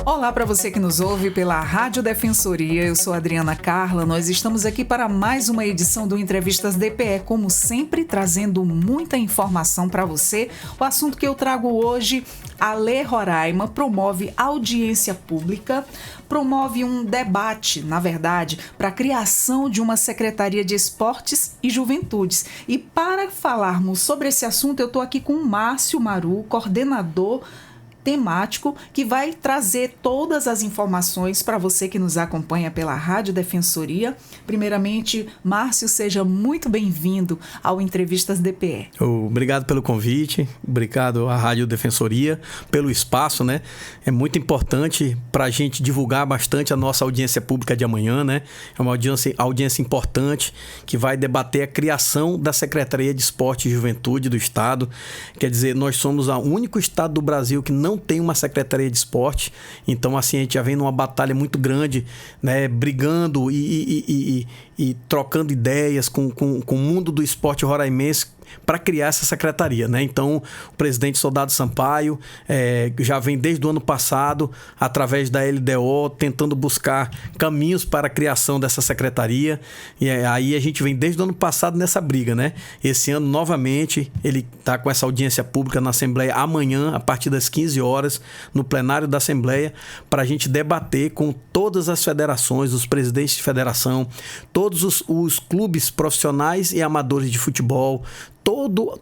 Olá para você que nos ouve pela Rádio Defensoria, eu sou Adriana Carla, nós estamos aqui para mais uma edição do Entrevistas DPE, como sempre trazendo muita informação para você. O assunto que eu trago hoje, a Lei Roraima promove audiência pública, promove um debate, na verdade, para a criação de uma Secretaria de Esportes e Juventudes. E para falarmos sobre esse assunto, eu estou aqui com o Márcio Maru, coordenador temático, que vai trazer todas as informações para você que nos acompanha pela Rádio Defensoria. Primeiramente, Márcio, seja muito bem-vindo ao Entrevistas DPE. Obrigado pelo convite, obrigado à Rádio Defensoria pelo espaço, né? É muito importante para a gente divulgar bastante a nossa audiência pública de amanhã, né? É uma audiência importante que vai debater a criação da Secretaria de Esporte e Juventude do Estado. Quer dizer, nós somos o único estado do Brasil que não tem uma Secretaria de Esporte, então assim a gente já vem numa batalha muito grande, né, brigando e trocando ideias com o mundo do esporte roraimense para criar essa secretaria, né? Então, o presidente Soldado Sampaio já vem desde o ano passado, através da LDO, tentando buscar caminhos para a criação dessa secretaria. E aí a gente vem desde o ano passado nessa briga, né? Esse ano, novamente, ele está com essa audiência pública na Assembleia amanhã, a partir das 15 horas, no plenário da Assembleia, para a gente debater com todas as federações, os presidentes de federação, todos os clubes profissionais e amadores de futebol,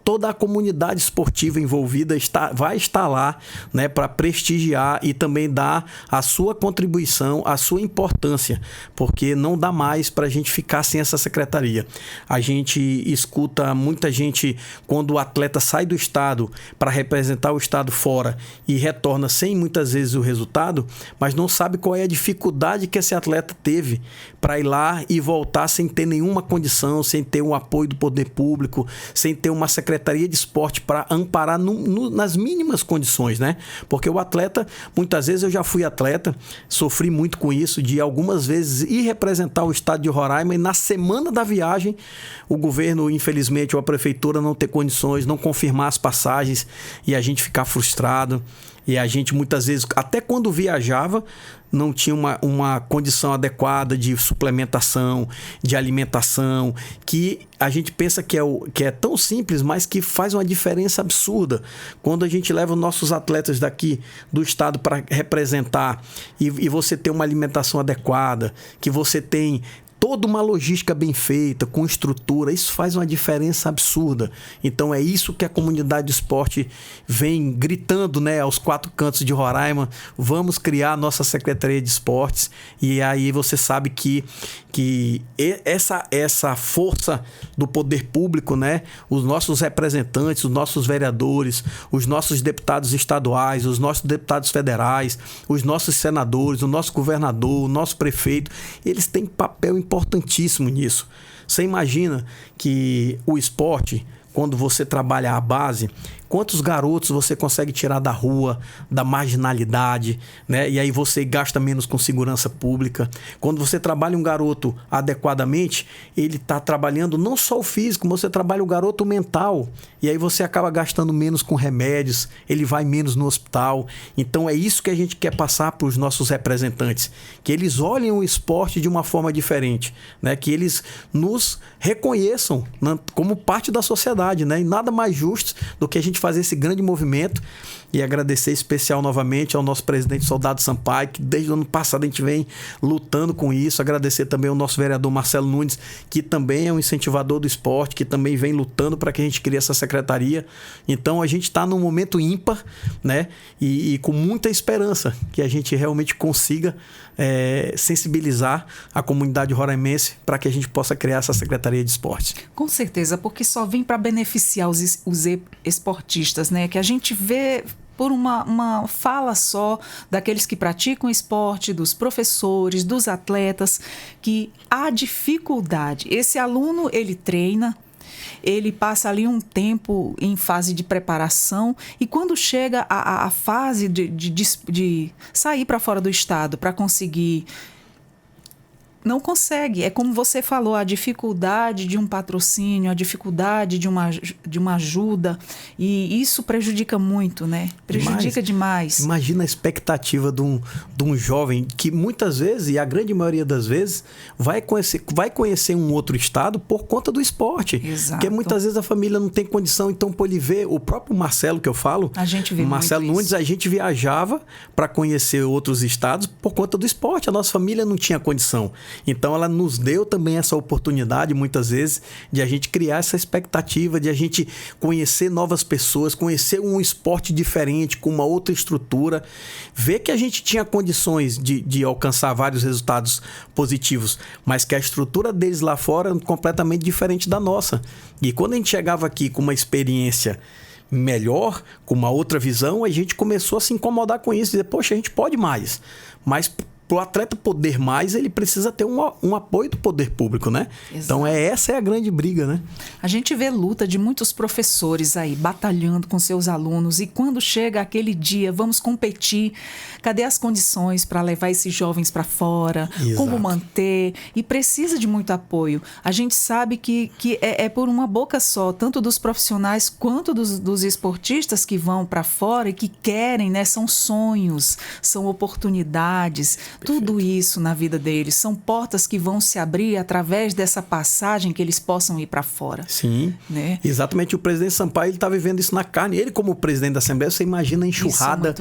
toda a comunidade esportiva envolvida vai estar lá, né, para prestigiar e também dar a sua contribuição, a sua importância, porque não dá mais para a gente ficar sem essa secretaria. A gente escuta muita gente quando o atleta sai do estado para representar o estado fora e retorna sem muitas vezes o resultado, mas não sabe qual é a dificuldade que esse atleta teve para ir lá e voltar sem ter nenhuma condição, sem ter um apoio do poder público, sem ter uma secretaria de esporte para amparar nas mínimas condições, né? Porque o atleta, muitas vezes eu já fui atleta, sofri muito com isso, de algumas vezes ir representar o estado de Roraima e na semana da viagem o governo, infelizmente, ou a prefeitura não ter condições, não confirmar as passagens e a gente ficar frustrado. E a gente muitas vezes, até quando viajava, não tinha uma condição adequada de suplementação, de alimentação, que a gente pensa que é tão simples, mas que faz uma diferença absurda. Quando a gente leva os nossos atletas daqui do estado para representar e você tem uma alimentação adequada, que você tem toda uma logística bem feita, com estrutura, isso faz uma diferença absurda. Então é isso que a comunidade de esporte vem gritando, né, aos quatro cantos de Roraima: vamos criar a nossa Secretaria de Esportes. E aí você sabe que essa força do poder público, né, os nossos representantes, os nossos vereadores, os nossos deputados estaduais, os nossos deputados federais, os nossos senadores, o nosso governador, o nosso prefeito, eles têm papel importantíssimo nisso. Você imagina que o esporte, quando você trabalha a base, quantos garotos você consegue tirar da rua, da marginalidade, né? E aí você gasta menos com segurança pública. Quando você trabalha um garoto adequadamente, ele está trabalhando não só o físico, mas você trabalha o garoto mental. E aí você acaba gastando menos com remédios, ele vai menos no hospital. Então é isso que a gente quer passar para os nossos representantes, que eles olhem o esporte de uma forma diferente, né? Que eles nos reconheçam como parte da sociedade, né? E nada mais justo do que a gente fazer esse grande movimento. E agradecer especial novamente ao nosso presidente Soldado Sampaio, que desde o ano passado a gente vem lutando com isso. Agradecer também ao nosso vereador Marcelo Nunes, que também é um incentivador do esporte, que também vem lutando para que a gente crie essa secretaria. Então a gente está num momento ímpar, né? E com muita esperança que a gente realmente consiga sensibilizar a comunidade roraimense para que a gente possa criar essa Secretaria de Esporte. Com certeza, porque só vem para beneficiar os esportistas, né? Que a gente vê por uma fala só daqueles que praticam esporte, dos professores, dos atletas, que há dificuldade. Esse aluno, ele treina, ele passa ali um tempo em fase de preparação e quando chega a fase de sair para fora do estado para conseguir não consegue. É como você falou, a dificuldade de um patrocínio, a dificuldade de uma ajuda, e isso prejudica muito, né? Prejudica demais. Imagina a expectativa de um jovem que muitas vezes, e a grande maioria das vezes, vai conhecer um outro estado por conta do esporte. Exato. Porque muitas vezes a família não tem condição, então por ele ver, o próprio Marcelo que eu falo, a gente vê Marcelo muito Nunes, isso. a gente viajava para conhecer outros estados por conta do esporte. A nossa família não tinha condição. Então ela nos deu também essa oportunidade, muitas vezes, de a gente criar essa expectativa, de a gente conhecer novas pessoas, conhecer um esporte diferente, com uma outra estrutura, ver que a gente tinha condições de alcançar vários resultados positivos, mas que a estrutura deles lá fora é completamente diferente da nossa. E quando a gente chegava aqui com uma experiência melhor, com uma outra visão, a gente começou a se incomodar com isso, dizer, poxa, a gente pode mais, mas para o atleta poder mais, ele precisa ter um apoio do poder público, né? Exato. Então essa é a grande briga, né? A gente vê luta de muitos professores aí, batalhando com seus alunos, e quando chega aquele dia, vamos competir, cadê as condições para levar esses jovens para fora? Exato. Como manter? E precisa de muito apoio. A gente sabe que é por uma boca só, tanto dos profissionais quanto dos esportistas que vão para fora e que querem, né? São sonhos, são oportunidades. Tudo isso na vida deles são portas que vão se abrir através dessa passagem que eles possam ir para fora. Sim, né? Exatamente. O presidente Sampaio está vivendo isso na carne. Ele, como presidente da Assembleia, você imagina a enxurrada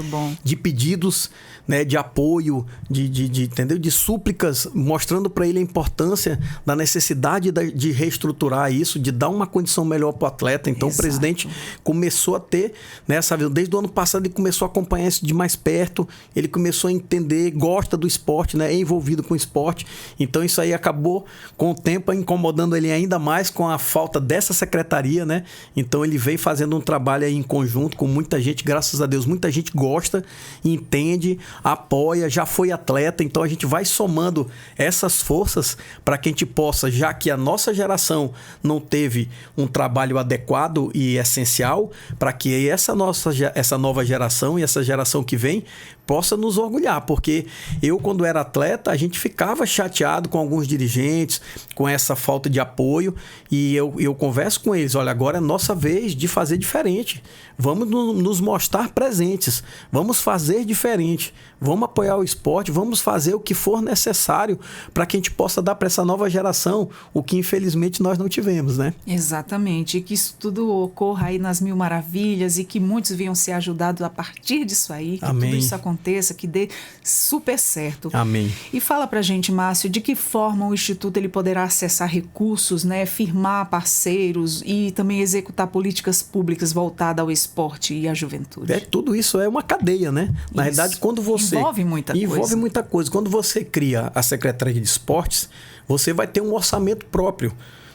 de pedidos, né, de apoio, entendeu? De súplicas, mostrando para ele a importância da necessidade de reestruturar isso, de dar uma condição melhor para o atleta. Então, Exato. O presidente começou a ter, né, sabe, desde o ano passado ele começou a acompanhar isso de mais perto, ele começou a entender, gosta do esporte, né, é envolvido com o esporte. Então, isso aí acabou, com o tempo, incomodando ele ainda mais com a falta dessa secretaria, né? Então, ele vem fazendo um trabalho aí em conjunto com muita gente, graças a Deus, muita gente gosta, entende, apoia, já foi atleta. Então, a gente vai somando essas forças para que a gente possa, já que a nossa geração não teve um trabalho adequado e essencial, para que essa nova geração e essa geração que vem possa nos orgulhar, porque eu, quando era atleta, a gente ficava chateado com alguns dirigentes, com essa falta de apoio, e eu converso com eles, olha, agora é nossa vez de fazer diferente, vamos nos mostrar presentes, vamos fazer diferente, vamos apoiar o esporte, vamos fazer o que for necessário para que a gente possa dar para essa nova geração o que infelizmente nós não tivemos, né? Exatamente, e que isso tudo ocorra aí nas mil maravilhas e que muitos venham ser ajudados a partir disso aí, que Amém. Tudo isso aconteça, que dê super certo. Amém. E fala pra gente, Márcio, de que forma o Instituto ele poderá acessar recursos, né, firmar parceiros e também executar políticas públicas voltadas ao esporte e à juventude? Tudo isso é uma cadeia, né? Na realidade, quando você... Envolve muita coisa. Quando você cria a Secretaria de Esportes, você vai ter um orçamento próprio.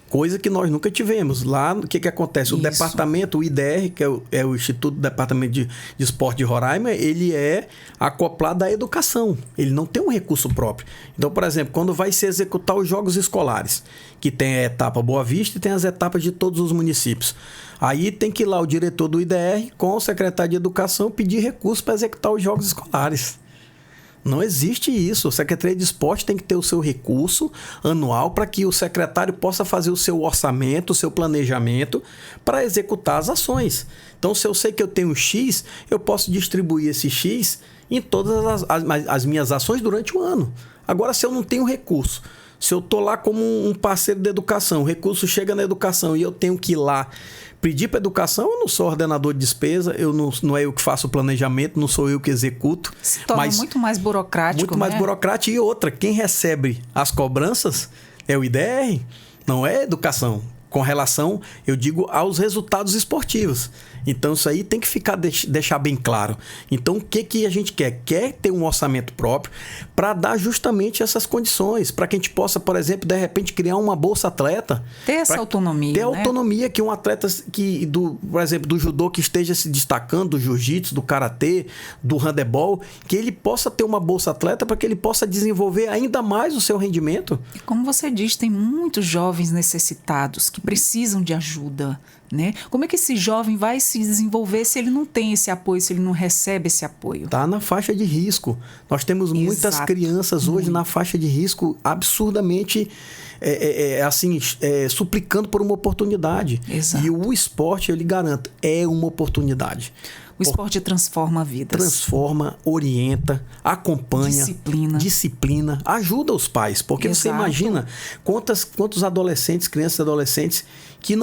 Coisa que nós nunca tivemos. Lá, o que acontece? O departamento, o IDR, que é o Instituto Departamento de Esporte de Roraima, ele é acoplado à educação. Ele não tem um recurso próprio. Então, por exemplo, quando vai se executar os jogos escolares, que tem a etapa Boa Vista e tem as etapas de todos os municípios. Aí tem que ir lá o diretor do IDR com o secretário de Educação pedir recurso para executar os jogos escolares. Não existe isso. A Secretaria de Esporte tem que ter o seu recurso anual para que o secretário possa fazer o seu orçamento, o seu planejamento para executar as ações. Então, se eu sei que eu tenho X, eu posso distribuir esse X em todas as minhas ações durante o ano. Agora, se eu não tenho recurso, se eu estou lá como um parceiro de educação, o recurso chega na educação e eu tenho que ir lá pedir para a educação, eu não sou ordenador de despesa, não é eu que faço o planejamento, não sou eu que executo. Se torna muito mais burocrático, muito mais burocrático. E outra, quem recebe as cobranças é o IDR, não é a educação. Com relação, eu digo, aos resultados esportivos. Então, isso aí tem que deixar bem claro. Então, o que a gente quer? Quer ter um orçamento próprio para dar justamente essas condições, para que a gente possa, por exemplo, de repente, criar uma bolsa atleta. Ter essa autonomia, ter autonomia, que um atleta, por exemplo, do judô que esteja se destacando, do jiu-jitsu, do karatê, do handebol, que ele possa ter uma bolsa atleta para que ele possa desenvolver ainda mais o seu rendimento. E como você diz, tem muitos jovens necessitados que precisam de ajuda, né? Como é que esse jovem vai se desenvolver se ele não tem esse apoio, se ele não recebe esse apoio? Está na faixa de risco. Nós temos muitas crianças hoje na faixa de risco absurdamente suplicando por uma oportunidade. Exato. E o esporte, eu lhe garanto, é uma oportunidade. O esporte transforma vidas. Transforma, orienta, acompanha. Disciplina. Ajuda os pais. Porque Exato. Você imagina quantos adolescentes, crianças e adolescentes, que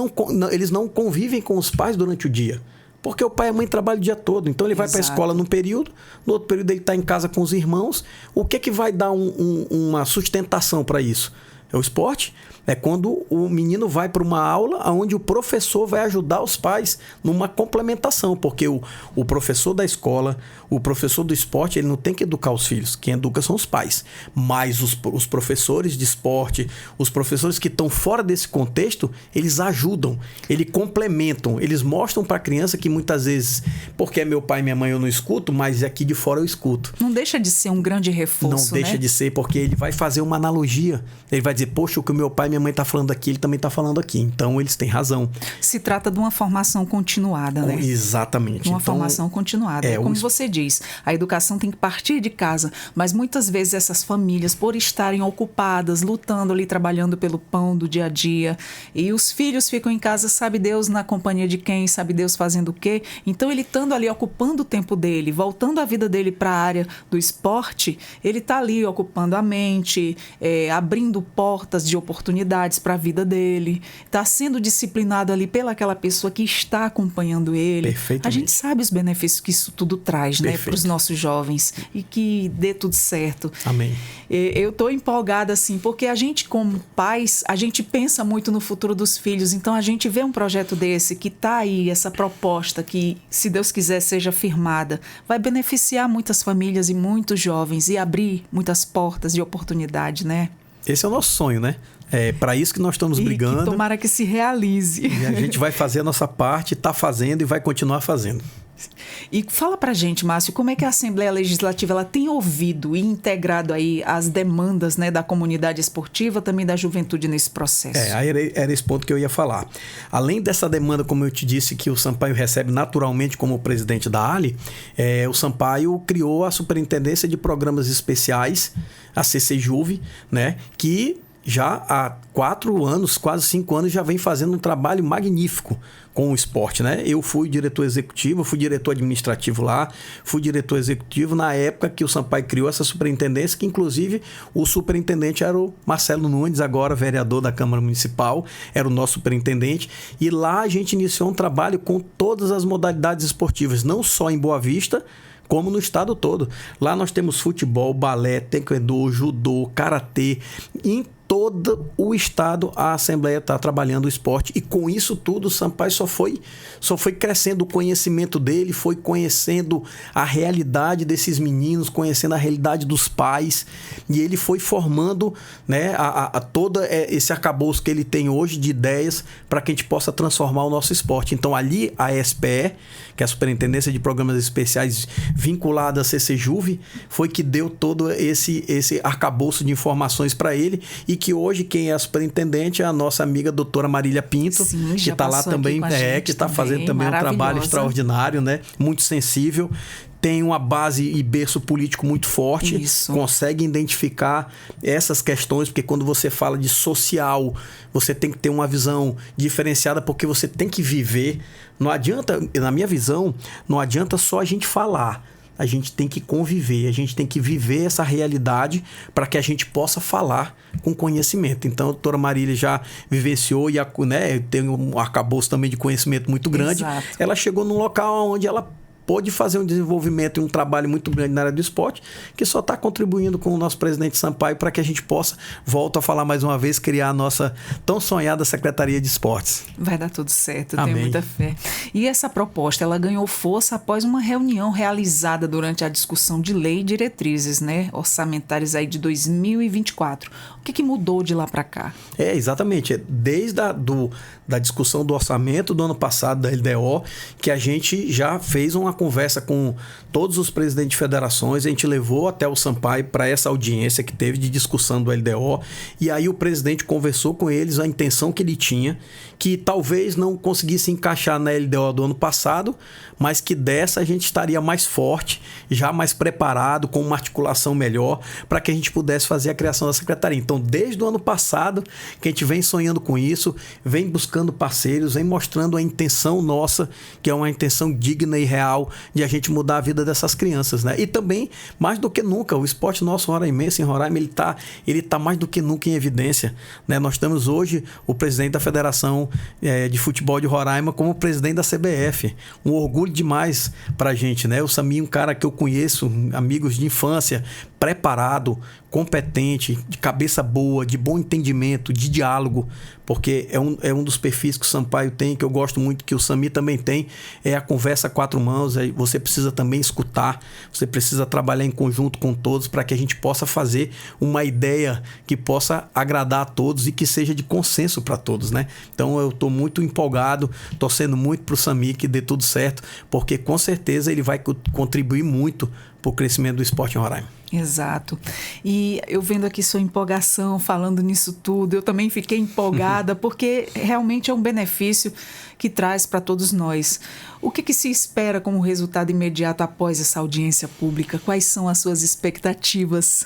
eles não convivem com os pais durante o dia. Porque o pai e a mãe trabalham o dia todo. Então ele vai para a escola num período, no outro período ele está em casa com os irmãos. O que vai dar uma sustentação para isso? É o esporte. É quando o menino vai para uma aula onde o professor vai ajudar os pais numa complementação, porque o professor da escola, o professor do esporte, ele não tem que educar os filhos, quem educa são os pais. Mas os professores de esporte, os professores que estão fora desse contexto, eles ajudam, eles complementam, eles mostram para a criança que muitas vezes, porque é meu pai e minha mãe eu não escuto, mas aqui de fora eu escuto. Não deixa de ser um grande reforço, Não deixa de ser, porque ele vai fazer uma analogia, ele vai dizer, poxa, o que o meu pai e minha mãe está falando aqui, ele também está falando aqui. Então, eles têm razão. Se trata de uma formação continuada, né? Exatamente. Uma formação continuada. Como você diz, a educação tem que partir de casa, mas muitas vezes essas famílias, por estarem ocupadas, lutando ali, trabalhando pelo pão do dia a dia, e os filhos ficam em casa, sabe Deus na companhia de quem, sabe Deus fazendo o quê? Então, ele estando ali, ocupando o tempo dele, voltando a vida dele para a área do esporte, ele está ali ocupando a mente, abrindo portas de oportunidades para a vida dele, está sendo disciplinado ali pelaquela pessoa que está acompanhando ele. A gente sabe os benefícios que isso tudo traz, né, para os nossos jovens, e que dê tudo certo. Amém. Eu estou empolgada assim, porque a gente como pais, a gente pensa muito no futuro dos filhos, então a gente vê um projeto desse que está aí, essa proposta que, se Deus quiser, seja firmada, vai beneficiar muitas famílias e muitos jovens e abrir muitas portas de oportunidade, né? Esse é o nosso sonho, né? É para isso que nós estamos brigando. Que tomara que se realize. E a gente vai fazer a nossa parte, está fazendo e vai continuar fazendo. E fala pra gente, Márcio, como é que a Assembleia Legislativa ela tem ouvido e integrado aí as demandas, né, da comunidade esportiva, também da juventude nesse processo? Era esse ponto que eu ia falar. Além dessa demanda, como eu te disse, que o Sampaio recebe naturalmente como presidente da ALI, o Sampaio criou a Superintendência de Programas Especiais, a CCJuve, né, que já há 4 anos, quase 5 anos, já vem fazendo um trabalho magnífico com o esporte, né? Eu fui diretor executivo, fui diretor administrativo lá, fui diretor executivo na época que o Sampaio criou essa superintendência, que inclusive o superintendente era o Marcelo Nunes, agora vereador da Câmara Municipal, era o nosso superintendente, e lá a gente iniciou um trabalho com todas as modalidades esportivas, não só em Boa Vista, como no estado todo. Lá nós temos futebol, balé, taekwondo, judô, karatê. Em todo o estado a Assembleia está trabalhando o esporte, e com isso tudo o Sampaio só foi crescendo o conhecimento dele, foi conhecendo a realidade desses meninos, conhecendo a realidade dos pais, e ele foi formando, né, todo esse arcabouço que ele tem hoje de ideias para que a gente possa transformar o nosso esporte. Então ali a SPE, que é a Superintendência de Programas Especiais vinculada à CCJuve, foi que deu todo esse arcabouço de informações para ele, e que hoje quem é a superintendente é a nossa amiga doutora Marília Pinto. Sim, que está lá também, que está fazendo também um trabalho extraordinário, né? Muito sensível. Tem uma base e berço político muito forte. Isso. Consegue identificar essas questões, porque quando você fala de social, você tem que ter uma visão diferenciada, porque você tem que viver. Não adianta, na minha visão, não adianta só a gente falar. A gente tem que conviver, a gente tem que viver essa realidade para que a gente possa falar com conhecimento. Então, a doutora Marília já vivenciou e, né, tem um arcabouço também de conhecimento muito grande. Exato. Ela chegou num local onde ela pôde fazer um desenvolvimento e um trabalho muito grande na área do esporte, que só está contribuindo com o nosso presidente Sampaio para que a gente possa, volto a falar mais uma vez, criar a nossa tão sonhada Secretaria de Esportes. Vai dar tudo certo, eu Amém. tenho muita fé. E essa proposta, ela ganhou força após uma reunião realizada durante a discussão de lei e diretrizes, né, orçamentárias aí de 2024. O que mudou de lá para cá? Exatamente. Desde da discussão do orçamento do ano passado da LDO, que a gente já fez uma conversa com todos os presidentes de federações, a gente levou até o Sampaio para essa audiência que teve de discussão do LDO, e aí o presidente conversou com eles a intenção que ele tinha, que talvez não conseguisse encaixar na LDO do ano passado, mas que dessa a gente estaria mais forte, já mais preparado, com uma articulação melhor, para que a gente pudesse fazer a criação da secretaria. Então, desde o ano passado, que a gente vem sonhando com isso, vem buscando parceiros, vem mostrando a intenção nossa, que é uma intenção digna e real de a gente mudar a vida dessas crianças, né? E também, mais do que nunca, o esporte nosso roraimense em Roraima, ele tá mais do que nunca em evidência, né? Nós temos hoje o presidente da Federação de Futebol de Roraima como presidente da CBF. Um orgulho demais pra gente, né? O Sami, um cara que eu conheço, amigos de infância, preparado, competente, de cabeça boa, de bom entendimento, de diálogo, porque é um dos perfis que o Sampaio tem, que eu gosto muito, que o Sami também tem, é a conversa a quatro mãos. Você precisa também escutar, você precisa trabalhar em conjunto com todos para que a gente possa fazer uma ideia que possa agradar a todos e que seja de consenso para todos, né? Então eu estou muito empolgado, torcendo muito para o Sami que dê tudo certo, porque com certeza ele vai contribuir muito para o crescimento do esporte em Roraima. Exato. E eu vendo aqui sua empolgação, falando nisso tudo, eu também fiquei empolgada, porque realmente é um benefício que traz para todos nós. O que se espera como resultado imediato após essa audiência pública? Quais são as suas expectativas?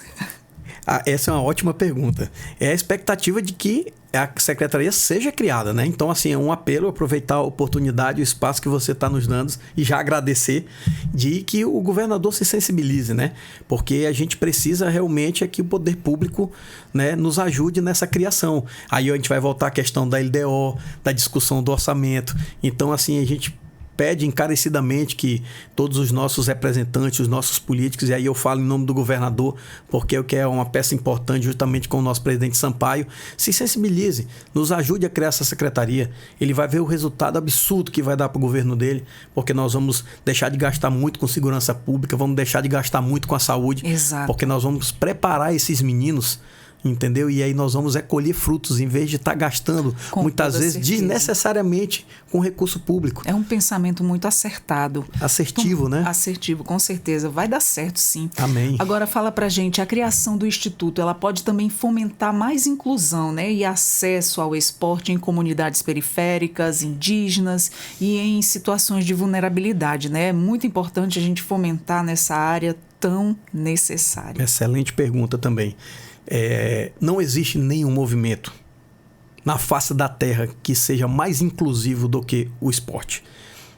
Essa é uma ótima pergunta. É a expectativa de que a secretaria seja criada, né? Então, assim, é um apelo, aproveitar a oportunidade, o espaço que você está nos dando e já agradecer de que o governador se sensibilize, né? Porque a gente precisa realmente que o poder público, né, nos ajude nessa criação. Aí a gente vai voltar à questão da LDO, da discussão do orçamento. Então, assim, a gente pede encarecidamente que todos os nossos representantes, os nossos políticos, e aí eu falo em nome do governador, porque eu quero uma peça importante justamente com o nosso presidente Sampaio, se sensibilize, nos ajude a criar essa secretaria. Ele vai ver o resultado absurdo que vai dar para o governo dele, porque nós vamos deixar de gastar muito com segurança pública, vamos deixar de gastar muito com a saúde. Exato. Porque nós vamos preparar esses meninos, entendeu? E aí nós vamos colher frutos em vez de estar gastando com muitas vezes certeza, desnecessariamente com recurso público. É um pensamento muito acertado. Assertivo, né? Assertivo, com certeza. Vai dar certo, sim. Amém. Agora fala pra gente, a criação do Instituto, ela pode também fomentar mais inclusão, né? E acesso ao esporte em comunidades periféricas, indígenas e em situações de vulnerabilidade, né? É muito importante a gente fomentar nessa área tão necessária. Excelente pergunta também. Não existe nenhum movimento na face da terra que seja mais inclusivo do que o esporte.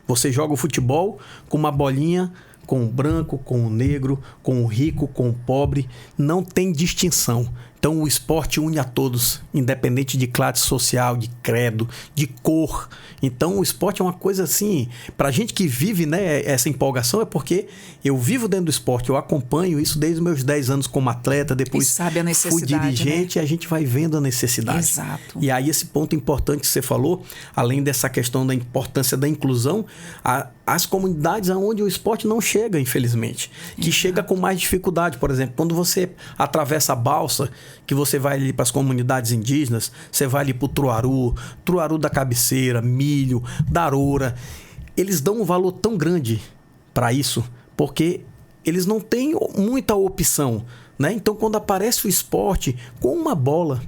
Você joga o futebol com uma bolinha, com o branco, com o negro, com o rico, com o pobre, não tem distinção. Então o esporte une a todos, independente de classe social, de credo, de cor. Então o esporte é uma coisa assim, pra gente que vive, né, essa empolgação, é porque eu vivo dentro do esporte, eu acompanho isso desde os meus 10 anos como atleta, depois sabe a fui dirigente, né? E a gente vai vendo a necessidade. Exato. E aí esse ponto importante que você falou, além dessa questão da importância da inclusão, as comunidades onde o esporte não chega, infelizmente, que Exato. Chega com mais dificuldade. Por exemplo, quando você atravessa a balsa, que você vai ali para as comunidades indígenas, você vai ali para o Truaru da Cabeceira, Milho, Daroura, eles dão um valor tão grande para isso, porque eles não têm muita opção, né? Então, quando aparece o esporte com uma bola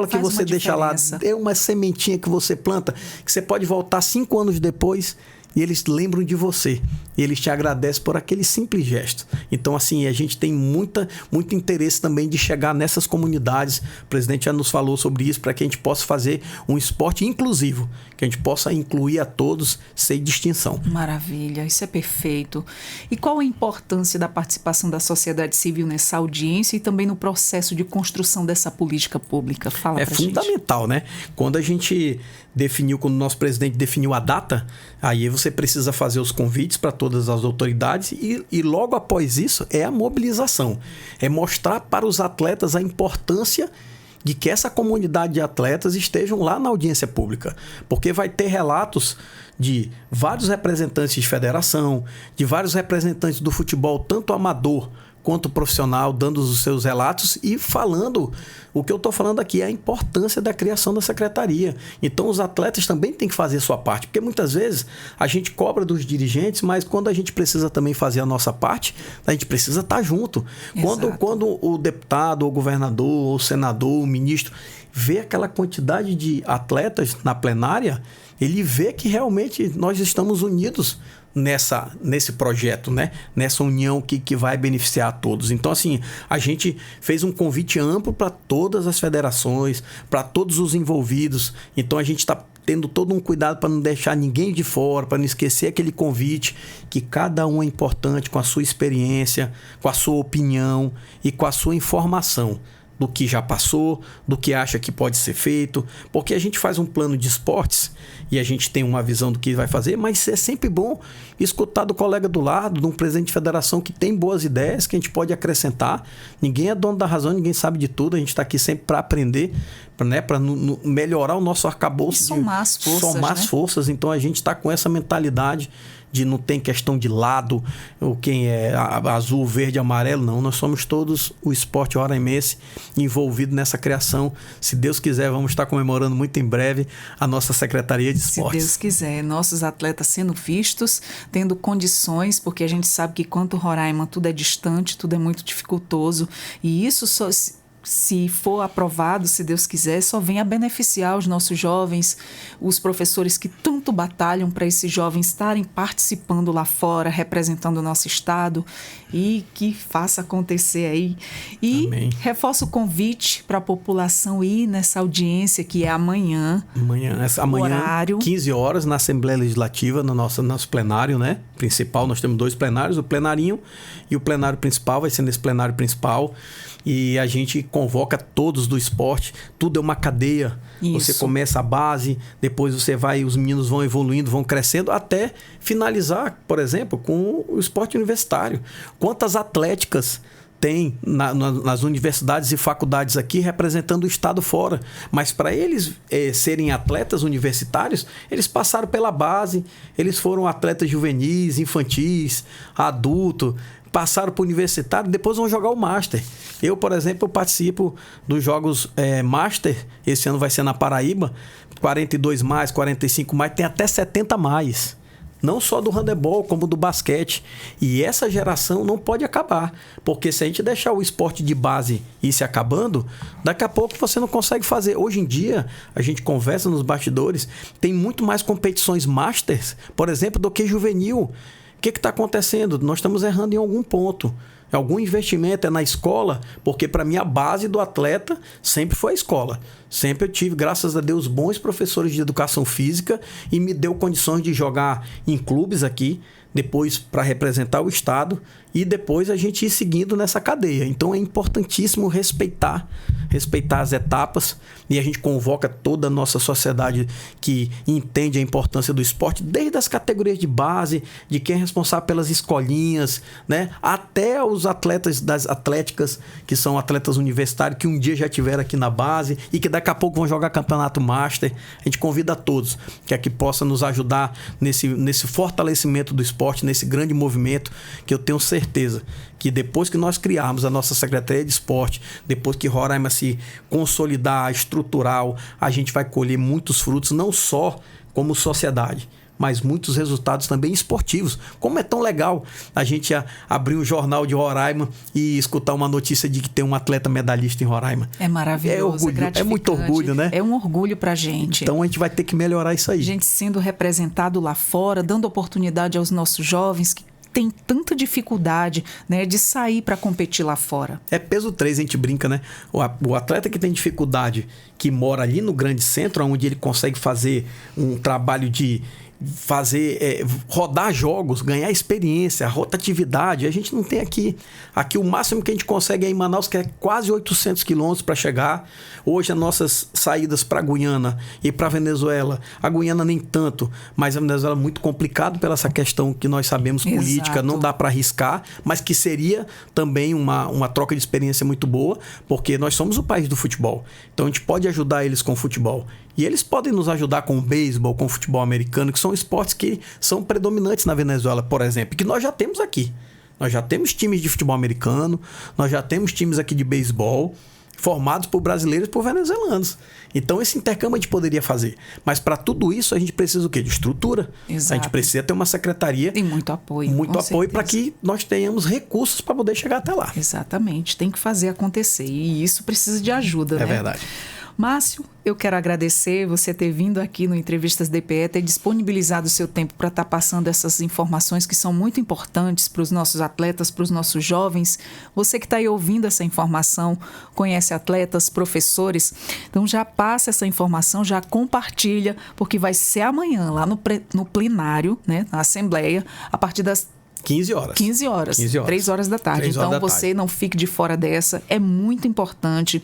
que você deixa lá, é uma sementinha que você planta, que você pode voltar 5 anos depois e eles lembram de você. E eles te agradecem por aquele simples gesto. Então, assim, a gente tem muito interesse também de chegar nessas comunidades. O presidente já nos falou sobre isso, para que a gente possa fazer um esporte inclusivo, que a gente possa incluir a todos sem distinção. Maravilha, isso é perfeito. E qual a importância da participação da sociedade civil nessa audiência e também no processo de construção dessa política pública? Fala pra gente. É fundamental, né? Quando o nosso presidente definiu a data, aí você precisa fazer os convites para todas as autoridades e logo após isso é a mobilização. É mostrar para os atletas a importância de que essa comunidade de atletas estejam lá na audiência pública. Porque vai ter relatos de vários representantes de federação, de vários representantes do futebol, tanto amador quanto profissional, dando os seus relatos e falando o que eu estou falando aqui, a importância da criação da secretaria. Então, os atletas também têm que fazer a sua parte, porque muitas vezes a gente cobra dos dirigentes, mas quando a gente precisa também fazer a nossa parte, a gente precisa estar junto. Quando o deputado, o governador, o senador, o ministro vê aquela quantidade de atletas na plenária, ele vê que realmente nós estamos unidos nesse projeto, né? Nessa união que vai beneficiar a todos. Então, assim, a gente fez um convite amplo para todas as federações, para todos os envolvidos. Então, a gente está tendo todo um cuidado para não deixar ninguém de fora, para não esquecer aquele convite, que cada um é importante com a sua experiência, com a sua opinião e com a sua informação do que já passou, do que acha que pode ser feito, porque a gente faz um plano de esportes e a gente tem uma visão do que vai fazer, mas é sempre bom escutar do colega do lado, de um presidente de federação que tem boas ideias, que a gente pode acrescentar. Ninguém é dono da razão, ninguém sabe de tudo, a gente está aqui sempre para aprender, né, para melhorar o nosso arcabouço. E somar as forças. Somar as forças, então a gente está com essa mentalidade de não tem questão de lado, ou quem é azul, verde, amarelo, não. Nós somos todos o esporte roraimense envolvido nessa criação. Se Deus quiser, vamos estar comemorando muito em breve a nossa Secretaria de Esportes. Se Deus quiser, nossos atletas sendo vistos, tendo condições, porque a gente sabe que quanto Roraima tudo é distante, tudo é muito dificultoso, e isso só... Se for aprovado, se Deus quiser, só vem a beneficiar os nossos jovens, os professores que tanto batalham para esses jovens estarem participando lá fora, representando o nosso estado, e que faça acontecer aí. E Amém. Reforço o convite para a população ir nessa audiência que é amanhã. Amanhã, horário 15 horas, na Assembleia Legislativa, no nosso plenário, né? Principal. Nós temos 2 plenários, o plenarinho e o plenário principal. Vai ser nesse plenário principal. E a gente convoca todos do esporte. Tudo é uma cadeia. Isso. Você começa a base, depois você vai, os meninos vão evoluindo, vão crescendo, até finalizar, por exemplo, com o esporte universitário. Quantas atléticas tem nas universidades e faculdades aqui representando o estado fora, mas para eles serem atletas universitários, eles passaram pela base, eles foram atletas juvenis, infantis, adulto, passaram para o universitário, depois vão jogar o Master. Eu, por exemplo, participo dos jogos Master, esse ano vai ser na Paraíba, 42 mais, 45 mais, tem até 70 mais. Não só do handebol, como do basquete. E essa geração não pode acabar. Porque se a gente deixar o esporte de base ir se acabando, daqui a pouco você não consegue fazer. Hoje em dia, a gente conversa nos bastidores, tem muito mais competições masters, por exemplo, do que juvenil. O que está acontecendo? Nós estamos errando em algum ponto. Algum investimento é na escola, porque para mim a base do atleta sempre foi a escola. Sempre eu tive, graças a Deus, bons professores de educação física e me deu condições de jogar em clubes aqui, depois para representar o estado e depois a gente ir seguindo nessa cadeia. Então é importantíssimo respeitar as etapas e a gente convoca toda a nossa sociedade que entende a importância do esporte, desde as categorias de base, de quem é responsável pelas escolinhas, né, até os atletas das atléticas, que são atletas universitários, que um dia já estiveram aqui na base e que daqui a pouco vão jogar campeonato master. A gente convida a todos que aqui possa nos ajudar nesse fortalecimento do esporte, nesse grande movimento, que eu tenho certeza que depois que nós criarmos a nossa Secretaria de Esporte, depois que Roraima se consolidar, estrutural, a gente vai colher muitos frutos, não só como sociedade, mas muitos resultados também esportivos. Como é tão legal a gente abrir um jornal de Roraima e escutar uma notícia de que tem um atleta medalhista em Roraima. É maravilhoso, é muito orgulho, né? É um orgulho pra gente. Então a gente vai ter que melhorar isso aí. Gente sendo representado lá fora, dando oportunidade aos nossos jovens que tem tanta dificuldade, né, de sair para competir lá fora. É peso 3, a gente brinca, né? O atleta que tem dificuldade, que mora ali no grande centro, onde ele consegue fazer um trabalho de rodar jogos, ganhar experiência, rotatividade. A gente não tem aqui. Aqui o máximo que a gente consegue é em Manaus, que é quase 800 quilômetros para chegar. Hoje as nossas saídas para a Guiana e para a Venezuela, a Guiana nem tanto, mas a Venezuela é muito complicado pela essa questão que nós sabemos política. Exato. Não dá para arriscar, mas que seria também uma troca de experiência muito boa, porque nós somos o país do futebol. Então a gente pode ajudar eles com o futebol. E eles podem nos ajudar com o beisebol, com o futebol americano, que são esportes que são predominantes na Venezuela, por exemplo, que nós já temos aqui. Nós já temos times de futebol americano, nós já temos times aqui de beisebol, formados por brasileiros e por venezuelanos. Então, esse intercâmbio a gente poderia fazer. Mas para tudo isso, a gente precisa o quê? De estrutura. Exato. A gente precisa ter uma secretaria. E muito apoio. Muito apoio para que nós tenhamos recursos para poder chegar até lá. Exatamente. Tem que fazer acontecer. E isso precisa de ajuda, né? É verdade. Márcio, eu quero agradecer você ter vindo aqui no Entrevistas DPE, ter disponibilizado o seu tempo para estar passando essas informações que são muito importantes para os nossos atletas, para os nossos jovens. Você que está aí ouvindo essa informação, conhece atletas, professores, então já passa essa informação, já compartilha, porque vai ser amanhã lá no plenário, né, na Assembleia, a partir das 15 horas. 15 horas. 3 horas da tarde. Então, você não fique de fora dessa. É muito importante.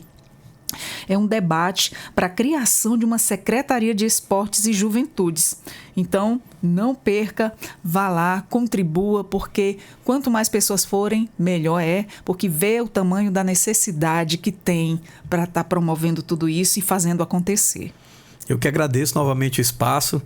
É um debate para a criação de uma Secretaria de Esportes e Juventudes. Então, não perca, vá lá, contribua, porque quanto mais pessoas forem, melhor é, porque vê o tamanho da necessidade que tem para estar promovendo tudo isso e fazendo acontecer. Eu que agradeço novamente o espaço.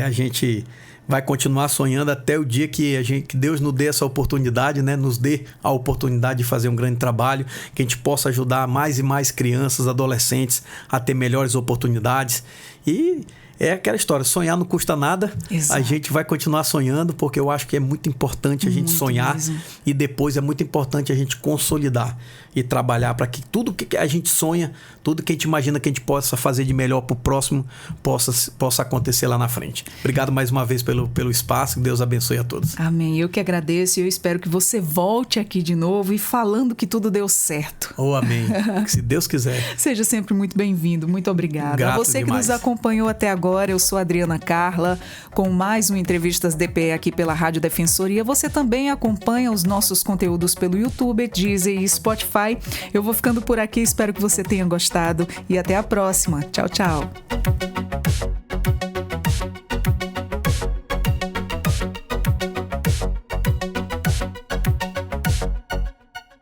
A gente vai continuar sonhando até o dia que Deus nos dê essa oportunidade, né? Nos dê a oportunidade de fazer um grande trabalho, que a gente possa ajudar mais e mais crianças, adolescentes a ter melhores oportunidades. E é aquela história, sonhar não custa nada. Exato. A gente vai continuar sonhando, porque eu acho que é muito importante a gente sonhar mesmo. E depois é muito importante a gente consolidar e trabalhar para que tudo que a gente sonha, tudo que a gente imagina que a gente possa fazer de melhor para o próximo, possa acontecer lá na frente. Obrigado mais uma vez pelo espaço, que Deus abençoe a todos. Amém. Eu que agradeço e eu espero que você volte aqui de novo e falando que tudo deu certo. Oh, amém. Se Deus quiser. Seja sempre muito bem-vindo. Muito obrigada. Grato a você demais. Que nos acompanhou até agora, eu sou Adriana Carla, com mais um Entrevistas DPE aqui pela Rádio Defensoria. Você também acompanha os nossos conteúdos pelo YouTube, Deezer e Spotify. Eu vou ficando por aqui, espero que você tenha gostado e até a próxima. Tchau, tchau.